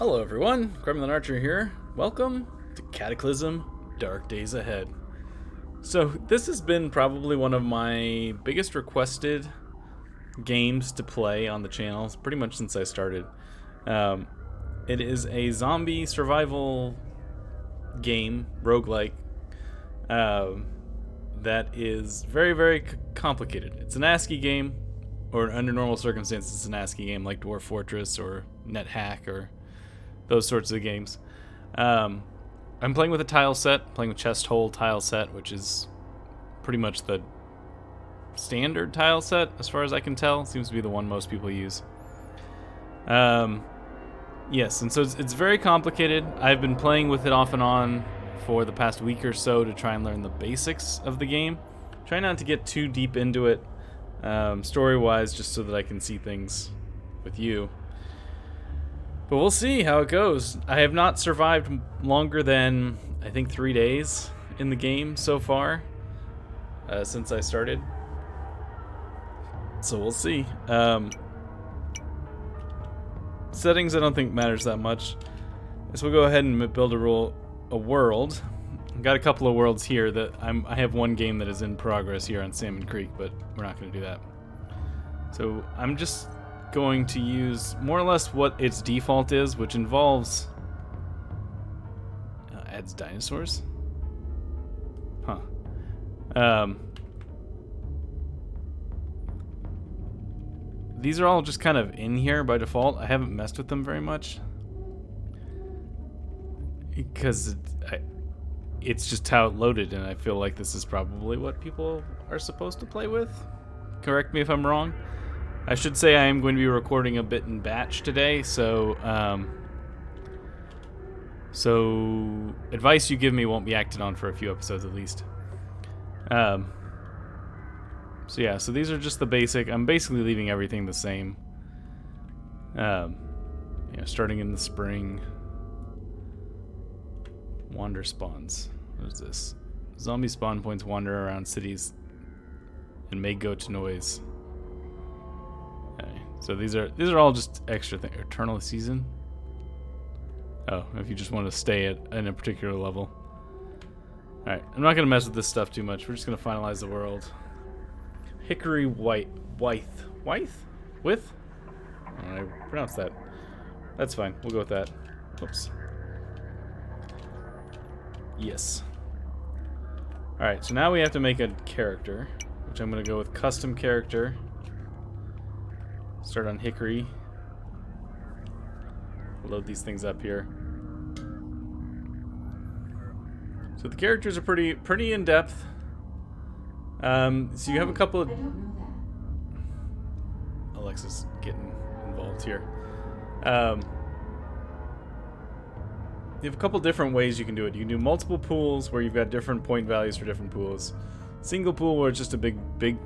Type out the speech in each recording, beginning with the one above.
Hello everyone, Gremlin Archer here. Welcome to Cataclysm, Dark Days Ahead. So this has been probably one of my biggest requested games to play on the channel, pretty much since I started. It is a zombie survival game, roguelike, that is very, very complicated. It's an ASCII game, or under normal circumstances it's an ASCII game like Dwarf Fortress or NetHack or those sorts of games. I'm playing with a tile set, playing with chest hole tile set, which is pretty much the standard tile set as far as I can tell. Seems to be the one most people use. Yes, and so it's very complicated. I've been playing with it off and on for the past week or so to try and learn the basics of the game. Try not to get too deep into it, story-wise, just so that I can see things with you. But we'll see how it goes. I have not survived longer than, I think, 3 days in the game so far, since I started. So we'll see. Settings I don't think matters that much. So we'll go ahead and build a world. I've got a couple of worlds here that I have one game that is in progress here on Salmon Creek, but we're not going to do that. So I'm just going to use more or less what its default is, which involves adds dinosaurs. These are all just kind of in here by default. I haven't messed with them very much because it's just how it loaded, and I feel like this is probably what people are supposed to play with. Correct me if I'm wrong. I should say I am going to be recording a bit in batch today, so advice you give me won't be acted on for a few episodes at least. So these are just the basic. I'm basically leaving everything the same. Starting in the spring. Wander spawns. What is this? Zombie spawn points wander around cities and may go to noise. Okay, so these are all just extra things. Eternal season. Oh, if you just want to stay at in a particular level. All right, I'm not gonna mess with this stuff too much. We're just gonna finalize the world. Hickory Wythe. I pronounced that. That's fine. We'll go with that. Whoops. Yes. Alright, so now we have to make a character, which I'm going to go with custom character. Start on Hickory. Load these things up here. So the characters are pretty in-depth. So you have a couple of... Alexa's getting involved here. You have a couple different ways you can do it. You can do multiple pools where you've got different point values for different pools. Single pool where it's just a big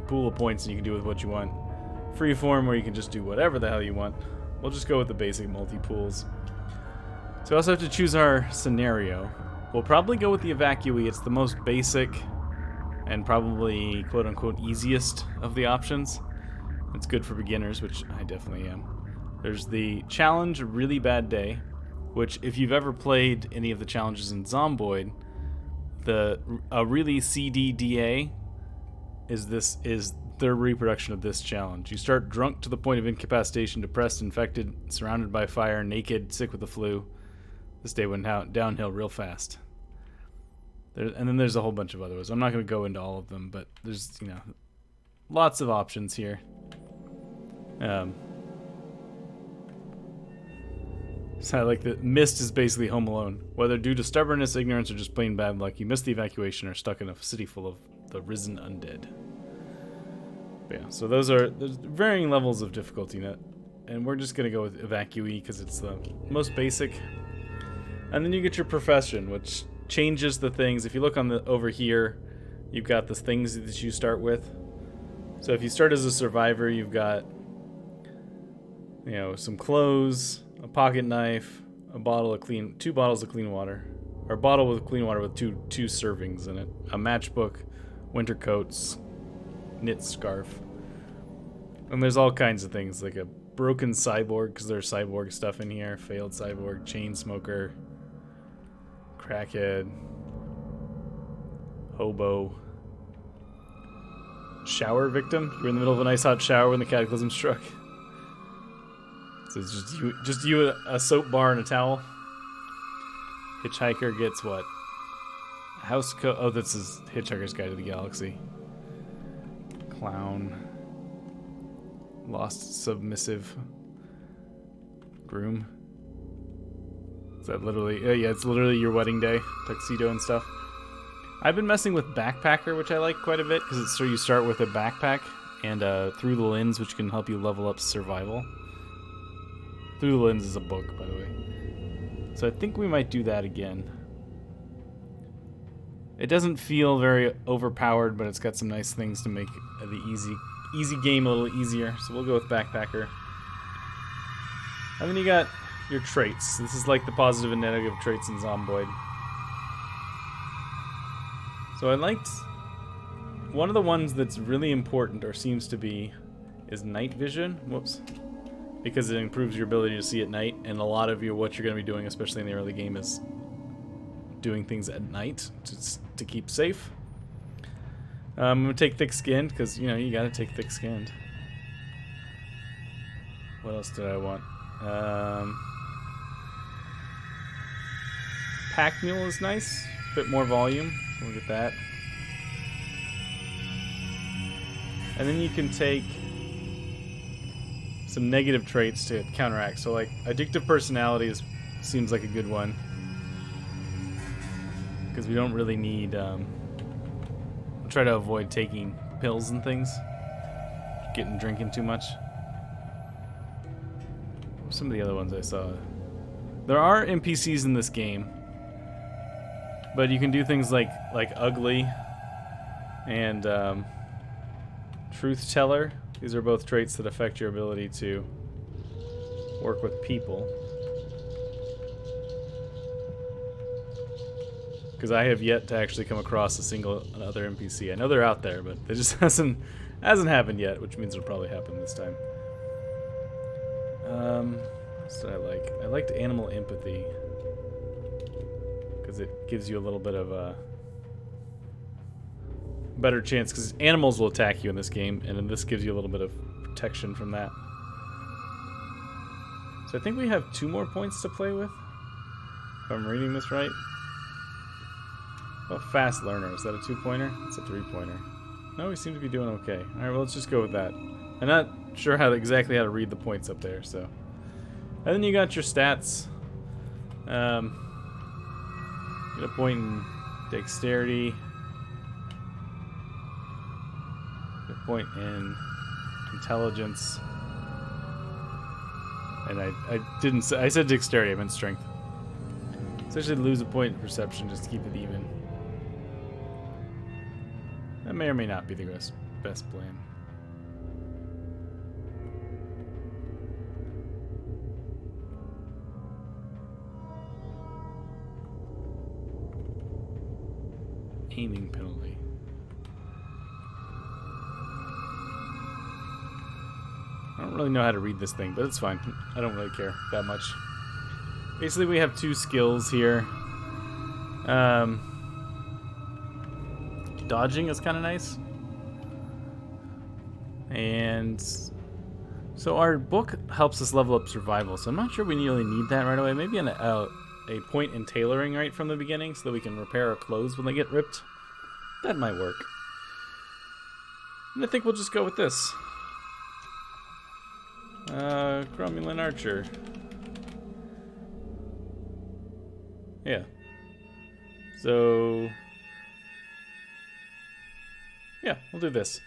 pool of points and you can do with what you want. Freeform where you can just do whatever the hell you want. We'll just go with the basic multi-pools. So we also have to choose our scenario. We'll probably go with the evacuee. It's the most basic and probably quote-unquote easiest of the options. It's good for beginners, which I definitely am. There's the challenge, a really bad day, which if you've ever played any of the challenges in Zomboid, a really CDDA is their reproduction of this challenge. You start drunk to the point of incapacitation, depressed, infected, surrounded by fire, naked, sick with the flu. This day went downhill real fast. And then there's a whole bunch of other ones. I'm not going to go into all of them, but there's, lots of options here. So I like that missed is basically Home Alone. Whether due to stubbornness, ignorance, or just plain bad luck, you missed the evacuation or stuck in a city full of the risen undead. But yeah, so there's varying levels of difficulty in it. And we're just going to go with evacuee because it's the most basic. And then you get your profession, which changes the things. If you look over here, you've got the things that you start with. So if you start as a survivor, you've got some clothes, a pocket knife, two bottles of clean water, or a bottle with clean water with two servings in it, a matchbook, winter coats, knit scarf, and there's all kinds of things like a broken cyborg, because there's cyborg stuff in here. Failed cyborg, chain smoker, crackhead, hobo, shower victim. You're in the middle of a nice hot shower when the Cataclysm struck. So it's just you, a soap bar and a towel. Hitchhiker gets what? House coat. Oh, this is Hitchhiker's Guide to the Galaxy. Clown. Lost submissive. Groom. Is that literally? Yeah, it's literally your wedding day. Tuxedo and stuff. I've been messing with Backpacker, which I like quite a bit, because it's so you start with a backpack and Through the Lens, which can help you level up survival. Through the Lens is a book, by the way. So I think we might do that again. It doesn't feel very overpowered, but it's got some nice things to make the easy game a little easier. So we'll go with Backpacker. And then you got your traits. This is like the positive and negative traits in Zomboid. So I liked one of the ones that's really important, or seems to be, is night vision. Whoops. Because it improves your ability to see at night, and a lot of what you're going to be doing, especially in the early game, is doing things at night to keep safe. I'm going to take thick-skinned, because, you know, you got to take thick-skinned. What else did I want? Pack Mule is nice. A bit more volume. We'll get that. And then you can take some negative traits to counteract. So, like, addictive personality seems like a good one, because we don't really need. We'll try to avoid taking pills and things, drinking too much. Some of the other ones I saw. There are NPCs in this game, but you can do things like ugly and truth teller. These are both traits that affect your ability to work with people. Because I have yet to actually come across a single other NPC. I know they're out there, but it just hasn't happened yet, which means it'll probably happen this time. What else did I like? I liked animal empathy, because it gives you a little bit of a better chance, because animals will attack you in this game, and then this gives you a little bit of protection from that. So I think we have 2 more points to play with, if I'm reading this right. Oh, fast learner. Is that a 2-pointer? It's a 3-pointer. No, we seem to be doing okay. Alright, well, let's just go with that. I'm not sure exactly how to read the points up there, so. And then you got your stats. You get a point in dexterity. Get a point in intelligence. And I said dexterity, I meant strength. So I should lose a point in perception just to keep it even. That may or may not be the best plan. Aiming penalty. I don't really know how to read this thing, but it's fine. I don't really care that much. Basically, we have 2 skills here. Dodging is kind of nice. And so our book helps us level up survival, so I'm not sure we really need that right away. Maybe a point in tailoring right from the beginning so that we can repair our clothes when they get ripped. That might work. And I think we'll just go with this. Cromulent Archer. Yeah. So yeah, we'll do this.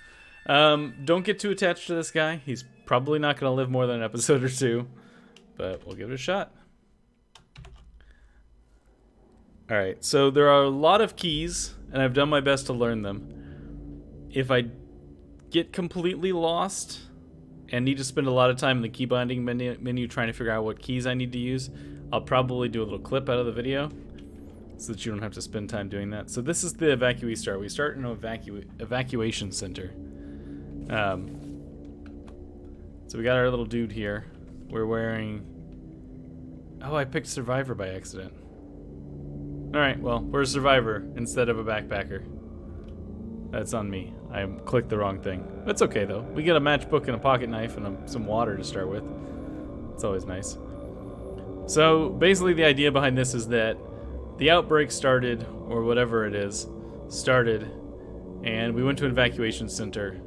Don't get too attached to this guy. He's probably not going to live more than an episode or 2, but we'll give it a shot. Alright, so there are a lot of keys, and I've done my best to learn them. If I get completely lost and need to spend a lot of time in the key binding menu trying to figure out what keys I need to use, I'll probably do a little clip out of the video so that you don't have to spend time doing that. So this is the evacuee start. We start in an evacuation center. So we got our little dude here. We're wearing... Oh, I picked Survivor by accident. Alright, well, we're a Survivor instead of a backpacker. That's on me. I clicked the wrong thing. It's okay, though. We get a matchbook and a pocket knife and some water to start with. It's always nice. So, basically the idea behind this is that the outbreak started, or whatever it is, started, and we went to an evacuation center.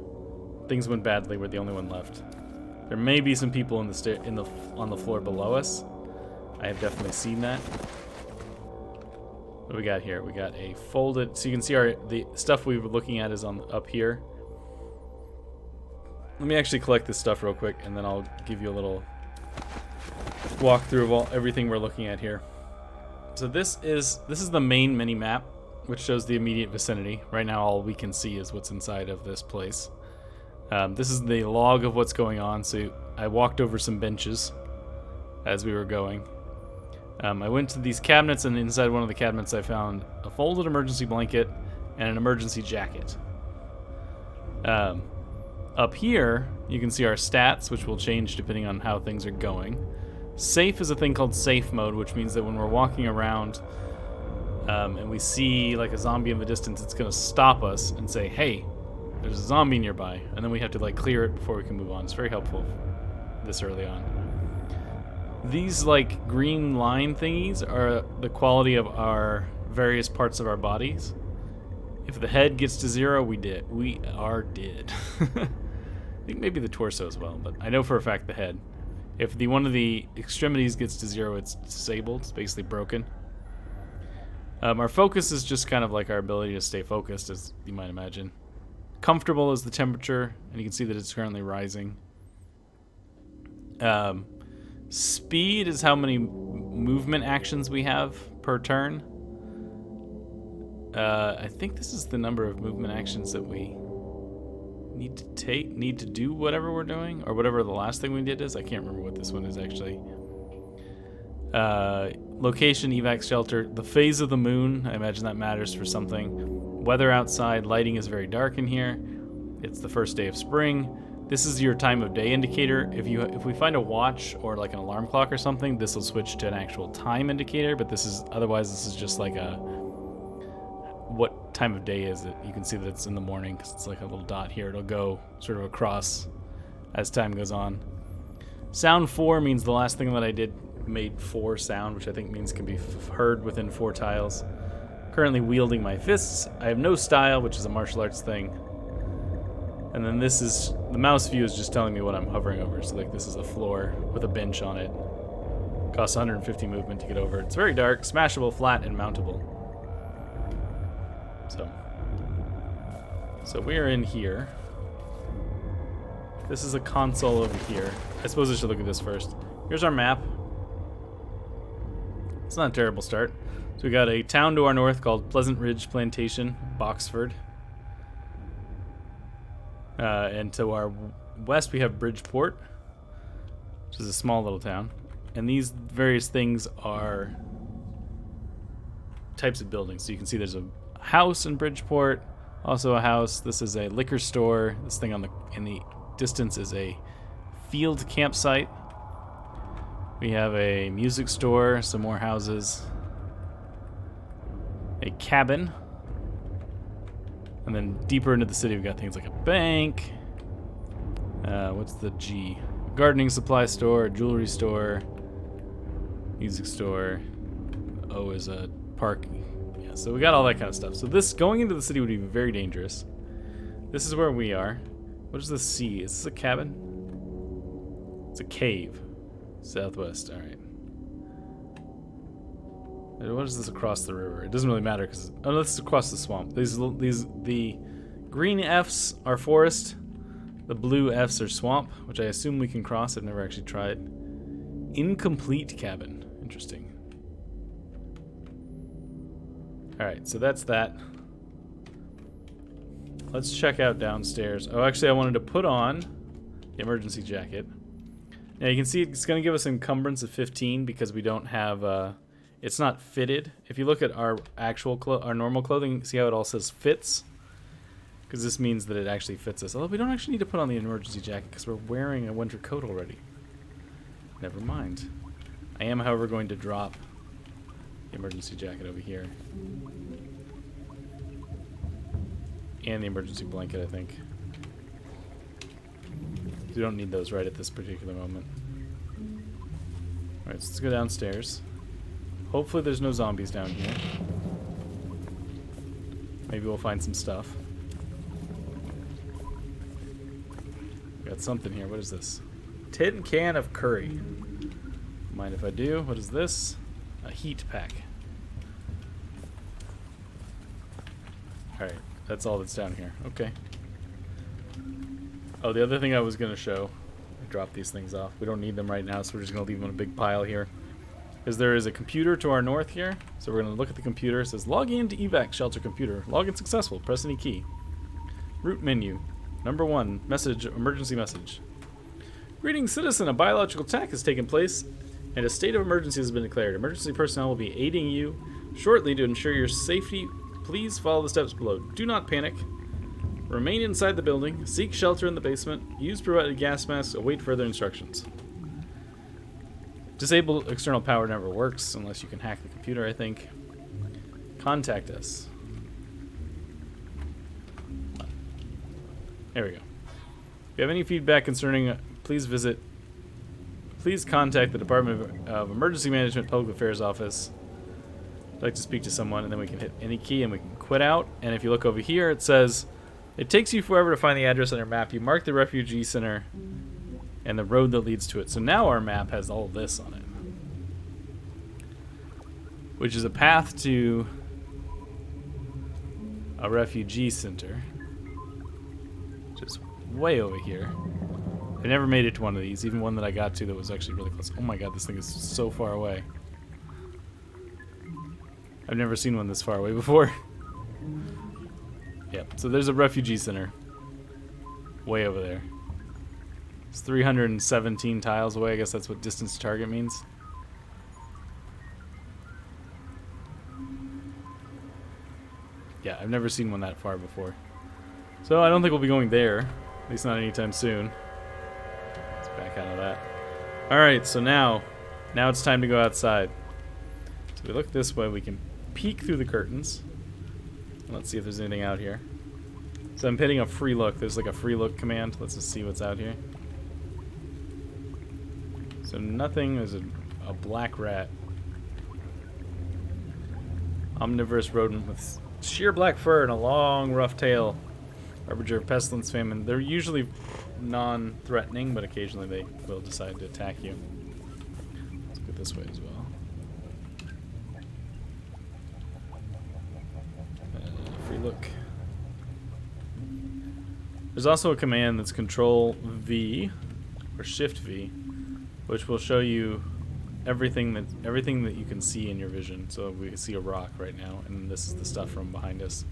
Things went badly. We're the only one left. There may be some people on the floor below us. I have definitely seen that. What do we got here? We got a folded... So you can see the stuff we were looking at is up here. Let me actually collect this stuff real quick, and then I'll give you a little walkthrough of everything we're looking at here. So this is the main mini-map, which shows the immediate vicinity. Right now all we can see is what's inside of this place. This is the log of what's going on. So I walked over some benches as we were going. I went to these cabinets, and inside one of the cabinets I found a folded emergency blanket and an emergency jacket. Up here, you can see our stats, which will change depending on how things are going. Safe is a thing called safe mode, which means that when we're walking around and we see like a zombie in the distance, it's going to stop us and say, hey, there's a zombie nearby. And then we have to like clear it before we can move on. It's very helpful this early on. These like green line thingies are the quality of our various parts of our bodies. If the head gets to 0, we are dead. I think maybe the torso as well, but I know for a fact the head. If one of the extremities gets to 0, it's disabled. It's basically broken. Our focus is just kind of like our ability to stay focused, as you might imagine. Comfortable is the temperature, and you can see that it's currently rising. Speed is how many movement actions we have per turn. I think this is the number of movement actions that we need to do whatever we're doing, or whatever the last thing we did is. I can't remember what this one is actually. Location, evac shelter, the phase of the moon. I imagine that matters for something. Weather outside, lighting is very dark in here. It's the first day of spring. This is your time of day indicator. If we find a watch or like an alarm clock or something, this will switch to an actual time indicator. But this is just like what time of day is it? You can see that it's in the morning because it's like a little dot here. It'll go sort of across as time goes on. Sound 4 means the last thing that I did made 4 sound, which I think means can be heard within 4 tiles. Currently wielding my fists. I have no style, which is a martial arts thing. And then this is, the mouse view is just telling me what I'm hovering over. So like this is a floor with a bench on it. Costs 150 movement to get over. It's very dark, smashable, flat, and mountable. So we're in here. This is a console over here. I suppose I should look at this first. Here's our map. It's not a terrible start. So we got a town to our north called Pleasant Ridge Plantation, Boxford. And to our west we have Bridgeport, which is a small little town. And these various things are types of buildings. So you can see there's a house in Bridgeport, also a house. This is a liquor store. This thing in the distance is a field campsite. We have a music store, some more houses, a cabin. And then deeper into the city, we've got things like a bank. What's the G? Gardening supply store, jewelry store, music store. O is a park. Yeah, so we got all that kind of stuff. So this, going into the city would be very dangerous. This is where we are. What is the C? Is this a cabin? It's a cave. Southwest, alright. What is this across the river? It doesn't really matter because this is across the swamp. The green F's are forest, the blue F's are swamp, which I assume we can cross. I've never actually tried. Incomplete cabin. Interesting. Alright, so that's that. Let's check out downstairs. Oh, actually I wanted to put on the emergency jacket. Now you can see it's going to give us encumbrance of 15 because we don't have... it's not fitted. If you look at our actual our normal clothing, see how it all says fits? Because this means that it actually fits us. Although we don't actually need to put on the emergency jacket because we're wearing a winter coat already. Never mind. I am, however, going to drop the emergency jacket over here. And the emergency blanket, I think. We don't need those right at this particular moment. Alright, so let's go downstairs. Hopefully there's no zombies down here. Maybe we'll find some stuff. Got something here. What is this? Tin can of curry. Mind if I do? What is this? A heat pack. Alright, that's all that's down here. Okay. Oh, the other thing I was going to show. I dropped these things off. We don't need them right now, so we're just going to leave them in a big pile here. Because there is a computer to our north here. So we're going to look at the computer. It says, log in to evac shelter computer. Login successful. Press any key. Root menu. Number 1. Message. Emergency message. Greetings, citizen. A biological attack has taken place, and a state of emergency has been declared. Emergency personnel will be aiding you shortly to ensure your safety. Please follow the steps below. Do not panic. Remain inside the building. Seek shelter in the basement. Use provided gas masks. Await further instructions. Disable external power never works unless you can hack the computer, I think. Contact us. There we go. If you have any feedback concerning, please contact the Department of Emergency Management Public Affairs Office. I'd like to speak to someone, and then we can hit any key and we can quit out. And if you look over here, it says, it takes you forever to find the address on your map. You mark the refugee center and the road that leads to it. So now our map has all this on it. Which is a path to a refugee center. Just way over here. I never made it to one of these, even one that I got to that was actually really close. Oh my god, this thing is so far away. I've never seen one this far away before. Yep, so there's a refugee center. Way over there. It's 317 tiles away. I guess that's what distance to target means. Yeah, I've never seen one that far before. So I don't think we'll be going there. At least not anytime soon. Let's back out of that. Alright, so now it's time to go outside. So we look this way, we can peek through the curtains. Let's see if there's anything out here. So I'm hitting a free look. There's like a free look command. Let's just see what's out here. So nothing. There's a black rat. Omnivorous rodent with sheer black fur and a long, rough tail. Harbinger of pestilence, famine. They're usually non-threatening, but occasionally they will decide to attack you. Let's go this way as well. Free look. There's also a command that's Control V or Shift V, which will show you everything that you can see in your vision. So we can see a rock right now, and this is the stuff from behind us.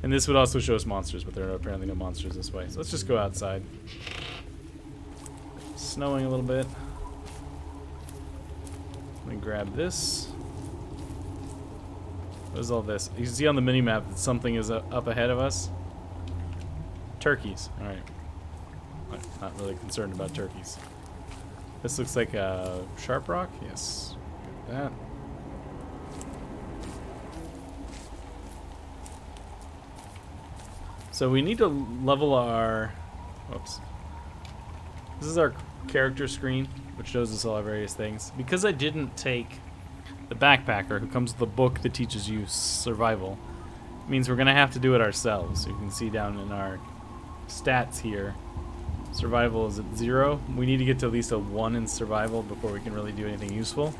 And this would also show us monsters, but there are apparently no monsters this way. So let's just go outside. It's snowing a little bit. Let me grab this. What is all this? You can see on the mini-map that something is up ahead of us. Turkeys. Alright. Not really concerned about turkeys. This looks like a sharp rock. Yes. Get that. So we need to level our... Whoops. This is our character screen, which shows us all our various things. Because I didn't take the backpacker, who comes with a book that teaches you survival, it means we're going to have to do it ourselves. You can see down in our stats here, survival is at 0. We need to get to at least a 1 in survival before we can really do anything useful.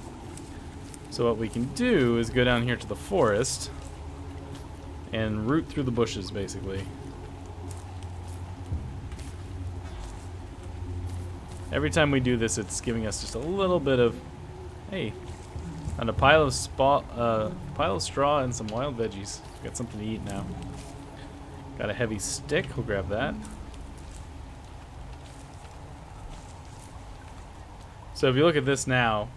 So what we can do is go down here to the forest and root through the bushes, basically. Every time we do this, it's giving us just a little bit of, hey, and a pile of straw and some wild veggies. Got something to eat now. Got a heavy stick. We'll grab that. So if you look at this now,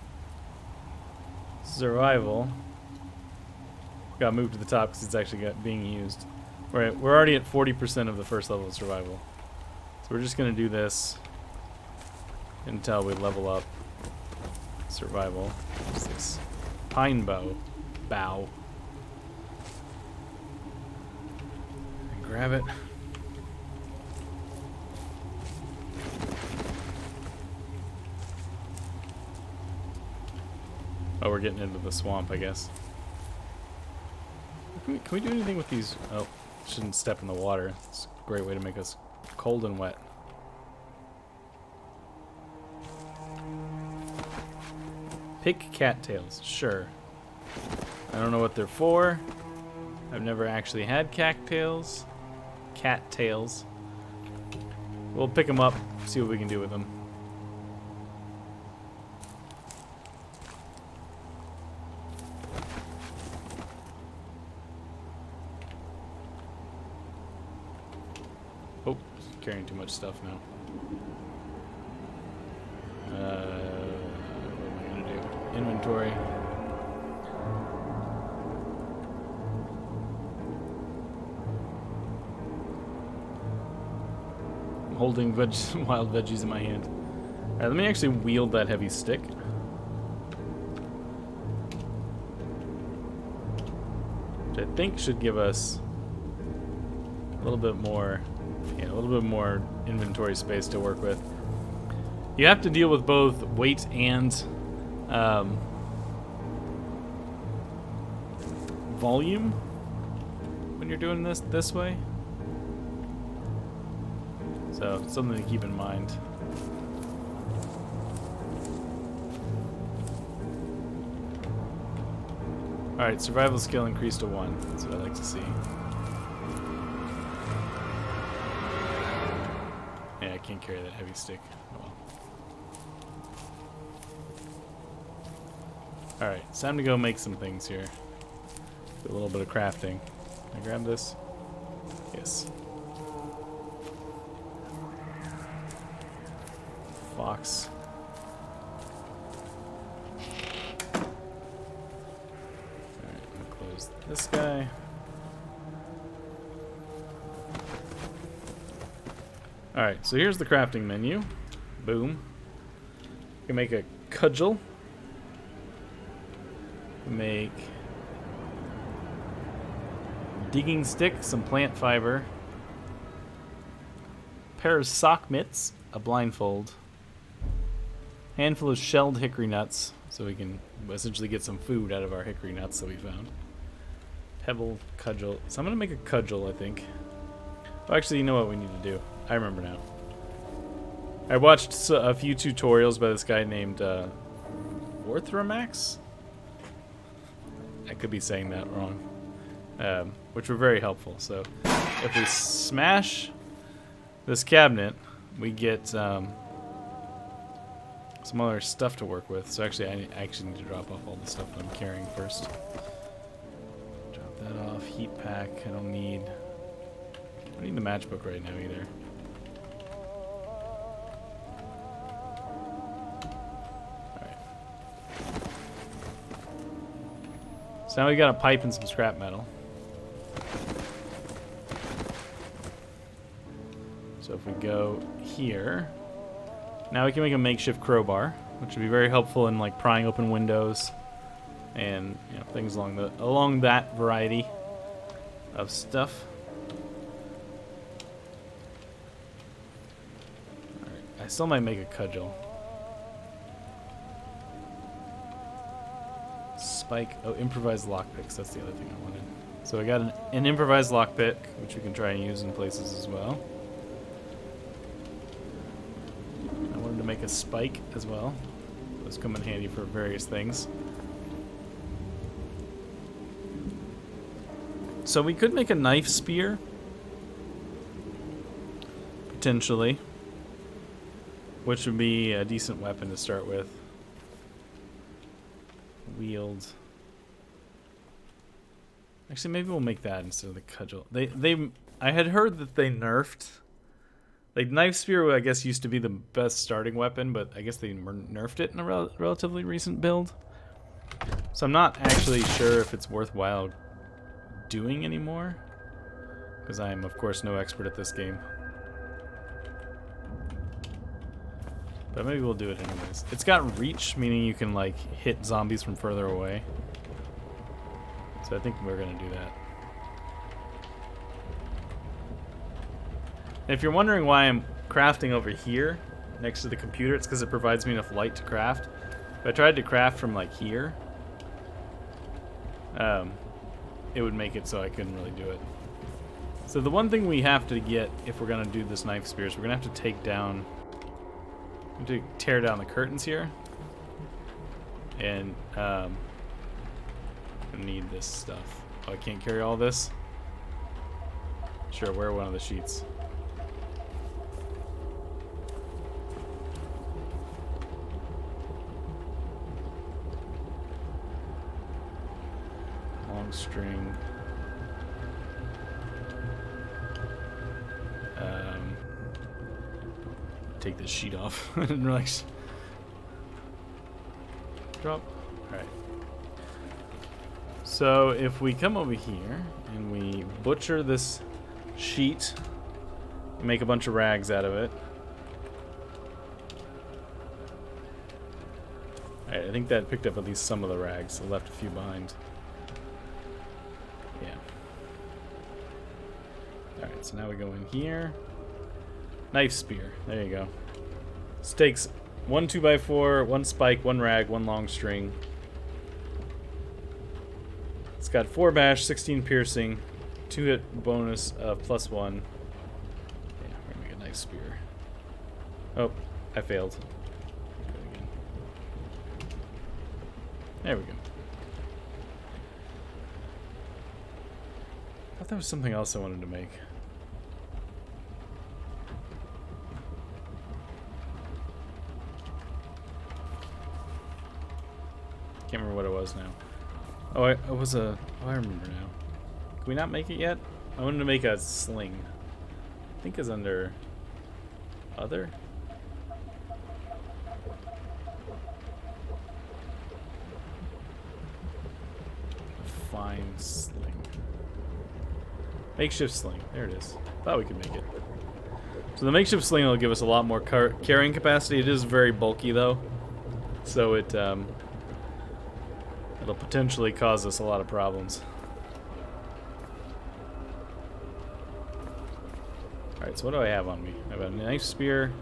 survival got moved to the top because it's actually being used. We're already at 40% of the first level of survival. So we're just going to do this until we level up survival. What's this? Pine bow. Bow. And grab it. Oh, we're getting into the swamp, I guess. Can we do anything with these? Oh, shouldn't step in the water. It's a great way to make us cold and wet. Pick cattails. Sure. I don't know what they're for. I've never actually had cattails. Cattails. We'll pick them up, see what we can do with them. Oh, carrying too much stuff now. What am I gonna do? Inventory. I'm holding wild veggies in my hand. Alright, let me actually wield that heavy stick. Which I think should give us a little bit more. Yeah, a little bit more inventory space to work with. You have to deal with both weight and volume when you're doing this way. So, something to keep in mind. Alright, survival skill increased to 1. That's what I like to see. Yeah, I can't carry that heavy stick. Oh well. Alright, it's time to go make some things here. Do a little bit of crafting. Can I grab this? Yes. Fox. Alright, I'm gonna close this guy. Alright, so here's the crafting menu. Boom. You can make a cudgel. Make digging stick, some plant fiber, pair of sock mitts, a blindfold, handful of shelled hickory nuts, so we can essentially get some food out of our hickory nuts that we found. Pebble, cudgel. So I'm gonna make a cudgel, I think. Oh, actually, you know what we need to do? I remember now. I watched a few tutorials by this guy named Orthramax. I could be saying that wrong. Which were very helpful. So if we smash this cabinet, we get some other stuff to work with. So actually, I actually need to drop off all the stuff that I'm carrying first. Drop that off. Heat pack. I don't need the matchbook right now either. Alright. So now we got a pipe and some scrap metal. So if we go here, now we can make a makeshift crowbar, which would be very helpful in like prying open windows and things along that variety of stuff. Alright, I still might make a cudgel. Spike. Oh, improvised lockpicks. That's the other thing I wanted. So I got an improvised lockpick, which we can try and use in places as well. I wanted to make a spike as well. Those come in handy for various things. So we could make a knife spear. Potentially. Which would be a decent weapon to start with. Wield. Actually, maybe we'll make that instead of the cudgel. I had heard that they nerfed. Like, knife spear, I guess, used to be the best starting weapon, but I guess they nerfed it in a relatively recent build. So I'm not actually sure if it's worthwhile doing anymore. because I am, of course, no expert at this game. But maybe we'll do it anyways. It's got reach, meaning you can, like, hit zombies from further away. So I think we're going to do that. And if you're wondering why I'm crafting over here, next to the computer, it's because it provides me enough light to craft. If I tried to craft from, like, here, it would make it so I couldn't really do it. So the one thing we have to get if we're going to do this knife spear is we're going to have to take down... to tear down the curtains here, and I need this stuff. Oh, I can't carry all this? Sure, wear one of the sheets. Long string. Take this sheet off. I didn't realize. Drop. Alright. So if we come over here and we butcher this sheet, make a bunch of rags out of it. Alright, I think that picked up at least some of the rags. I left a few behind. Yeah. Alright, so now we go in here. Knife spear. There you go. This takes 1 2x4, 1 spike, 1 rag, 1 long string. It's got 4 bash, 16 piercing, 2 hit bonus of +1. Yeah, we're gonna make a knife spear. Oh, I failed. There we go. I thought there was something else I wanted to make. Can't remember what it was now. Oh, it was a... Oh, I remember now. Can we not make it yet? I wanted to make a sling. I think it's under... Other? Fine sling. Makeshift sling. There it is. Thought we could make it. So the makeshift sling will give us a lot more carrying capacity. It is very bulky, though. So it... it'll potentially cause us a lot of problems. Alright, so what do I have on me? I have a knife spear,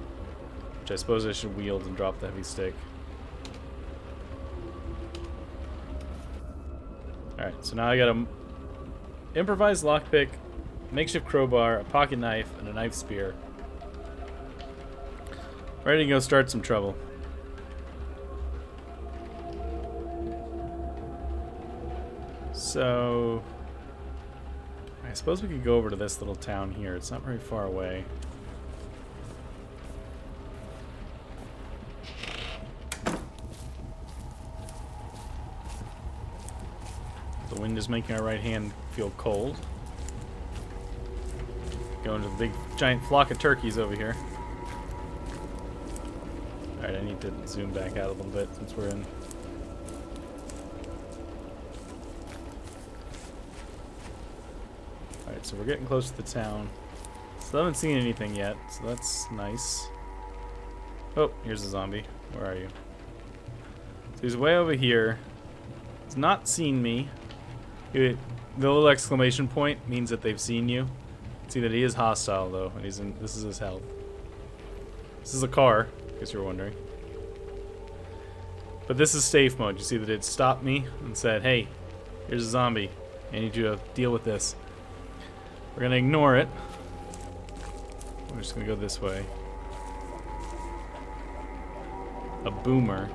which I suppose I should wield and drop the heavy stick. Alright, so now I got a improvised lockpick, makeshift crowbar, a pocket knife, and a knife spear. Ready to go start some trouble. So, I suppose we could go over to this little town here. It's not very far away. The wind is making our right hand feel cold. Going to the big giant flock of turkeys over here. Alright, I need to zoom back out a little bit since we're in. Alright, so we're getting close to the town. Still haven't seen anything yet, so that's nice. Oh, here's a zombie. Where are you? So he's way over here. He's not seen me. The little exclamation point means that they've seen you. See that he is hostile though, and he's in. This is his health. This is a car, in case you were wondering. But this is safe mode. You see that it stopped me and said, "Hey, here's a zombie. I need you to deal with this." We're gonna ignore it. We're just gonna go this way. A boomer.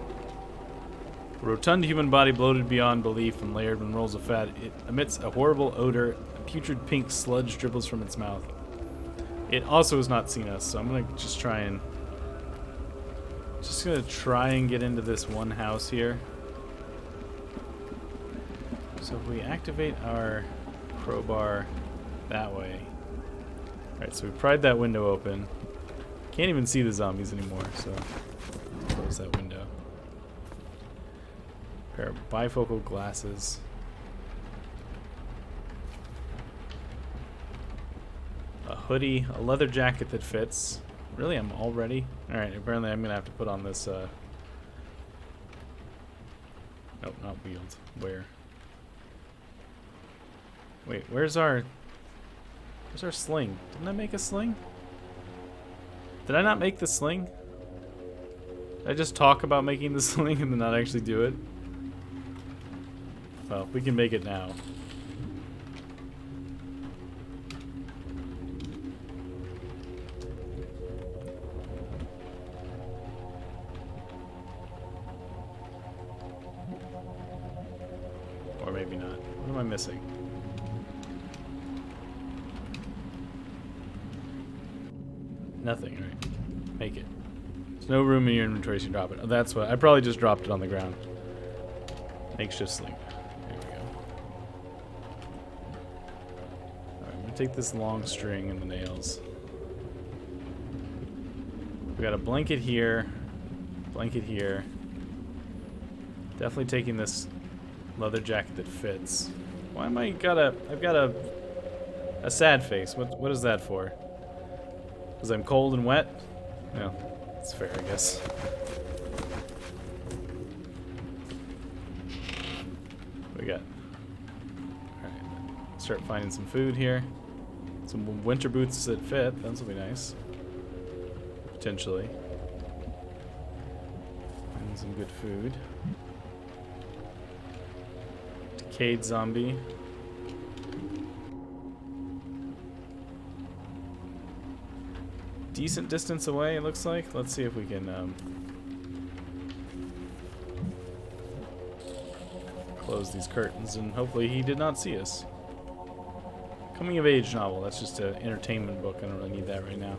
A rotund human body bloated beyond belief and layered with rolls of fat. It emits a horrible odor. A putrid pink sludge dribbles from its mouth. It also has not seen us, so I'm gonna just try and get into this one house here. So if we activate our crowbar that way. Alright, so we pried that window open. Can't even see the zombies anymore, so close that window. Pair of bifocal glasses. hoodie, a leather jacket that fits. Really, I'm all ready? Alright, apparently I'm gonna have to put on this, Nope, not wield. Where? Wait, where's our sling? Didn't I make a sling? Did I not make the sling? Did I just talk about making the sling and then not actually do it? Well, we can make it now. Or maybe not. What am I missing? Nothing, right? Make it. There's no room in your inventory to drop it. Oh, that's what. I probably just dropped it on the ground. Makeshift sling. There we go. Alright, I'm gonna take this long string and the nails. We got a blanket here. Blanket here. Definitely taking this leather jacket that fits. Why am I've got a sad face. What is that for? Because I'm cold and wet? Yeah, that's fair, I guess. What we got? Alright, start finding some food here. Some winter boots that fit. Those will be nice. Potentially. And some good food. Decayed zombie. Decent distance away, it looks like. Let's see if we can close these curtains, and hopefully he did not see us. Coming of age novel. That's just an entertainment book. I don't really need that right now.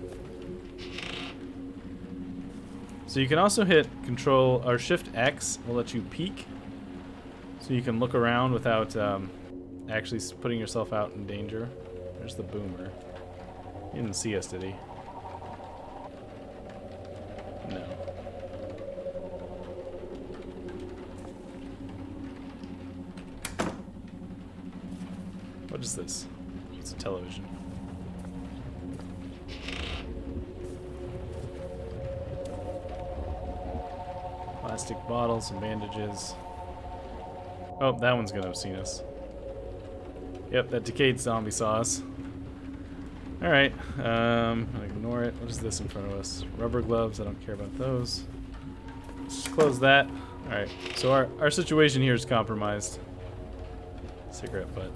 So you can also hit Control or Shift X will let you peek, so you can look around without actually putting yourself out in danger. There's the boomer. He didn't see us, did he? No. What is this? It's a television. Plastic bottles and bandages. Oh, that one's gonna have seen us. Yep, that decayed zombie saw us. Alright, ignore it. What is this in front of us? Rubber gloves, I don't care about those. Let's just close that. Alright, so our situation here is compromised. Cigarette butt.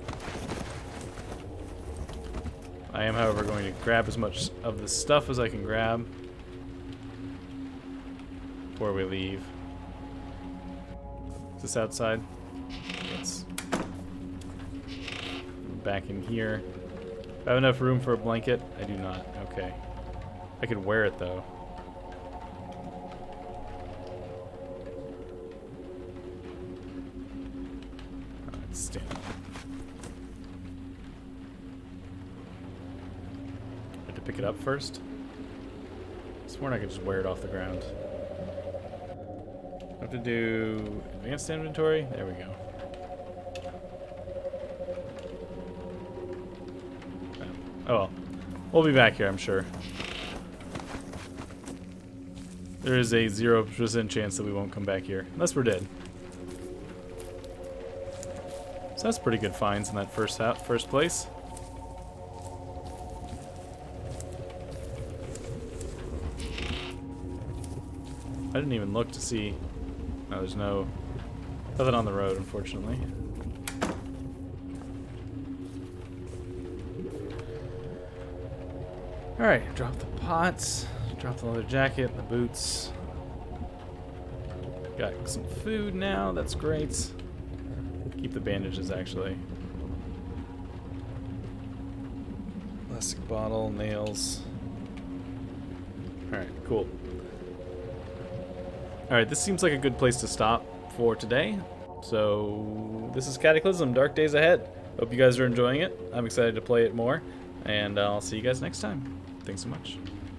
I am, however, going to grab as much of the stuff as I can grab before we leave. Is this outside? Yes. Back in here. I have enough room for a blanket? I do not. Okay. I could wear it, though. Let's stand up. I have to pick it up first? I sworn I could just wear it off the ground. I have to do advanced inventory? There we go. Oh well. We'll be back here, I'm sure. There is a 0% chance that we won't come back here. Unless we're dead. So that's pretty good finds in that first place. I didn't even look to see. No, there's nothing on the road, unfortunately. Alright, drop the pots, drop the leather jacket, the boots. Got some food now, that's great. Keep the bandages, actually. Plastic bottle, nails. Alright, cool. Alright, this seems like a good place to stop for today. So, this is Cataclysm, Dark Days Ahead. Hope you guys are enjoying it. I'm excited to play it more. And I'll see you guys next time. Thanks so much.